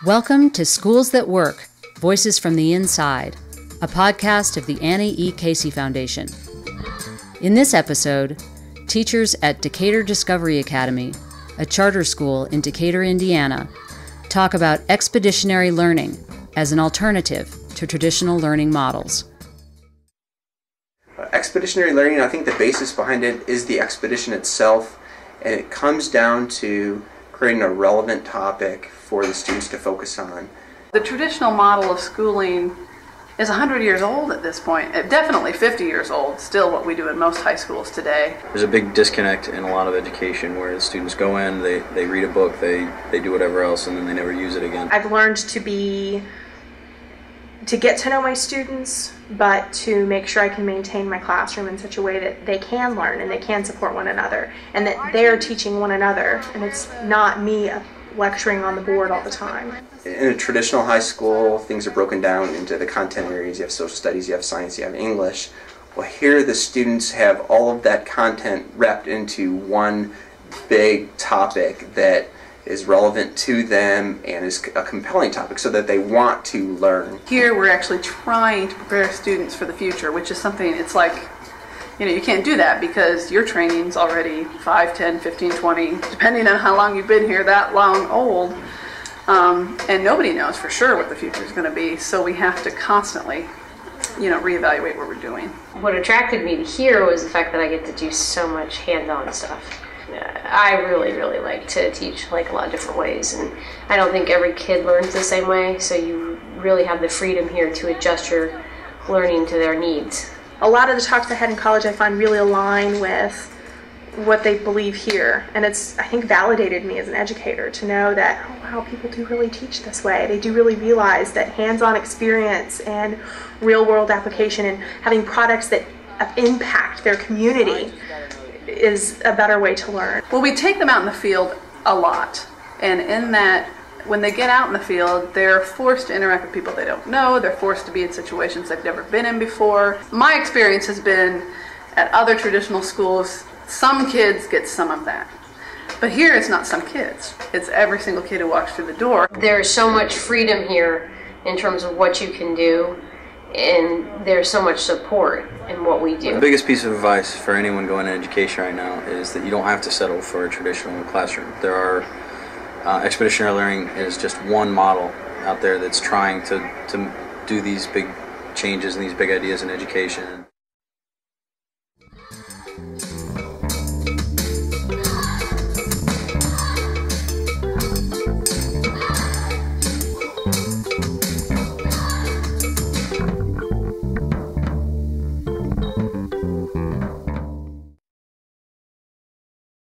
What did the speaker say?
Welcome to Schools That Work, Voices from the Inside, a podcast of the Annie E. Casey Foundation. In this episode, teachers at Decatur Discovery Academy, a charter school in Decatur, Indiana, talk about expeditionary learning as an alternative to traditional learning models. Expeditionary learning, I think the basis behind it is the expedition itself, and it comes down to creating a relevant topic for the students to focus on. The traditional model of schooling is 100 years old at this point, definitely 50 years old, still what we do in most high schools today. There's a big disconnect in a lot of education where the students go in, they read a book, they do whatever else, and then they never use it again. I've learned to get to know my students, but to make sure I can maintain my classroom in such a way that they can learn and they can support one another, and that they're teaching one another, and it's not me lecturing on the board all the time. In a traditional high school, things are broken down into the content areas. You have social studies, you have science, you have English. Well, here the students have all of that content wrapped into one big topic that is relevant to them and is a compelling topic so that they want to learn. Here we're actually trying to prepare students for the future, which is something, it's like, you can't do that because your training's already 5, 10, 15, 20, depending on how long you've been here, that long old. And nobody knows for sure what the future is going to be, so we have to constantly, reevaluate what we're doing. What attracted me to here was the fact that I get to do so much hands-on stuff. I really like to teach a lot of different ways, and I don't think every kid learns the same way, so you really have the freedom here to adjust your learning to their needs. A lot of the talks I had in college I find really align with what they believe here, and it's, I think, validated me as an educator to know that, oh wow, people do really teach this way. They do really realize that hands-on experience and real-world application and having products that impact their community is a better way to learn. Well, we take them out in the field a lot, and in that, when they get out in the field, they're forced to interact with people they don't know. They're forced to be in situations they've never been in before. My experience has been at other traditional schools, some kids get some of that. But here it's not some kids. It's every single kid who walks through the door. There's so much freedom here in terms of what you can do, and there's so much support in what we do. The biggest piece of advice for anyone going into education right now is that you don't have to settle for a traditional classroom. There are expeditionary learning is just one model out there that's trying to do these big changes and these big ideas in education.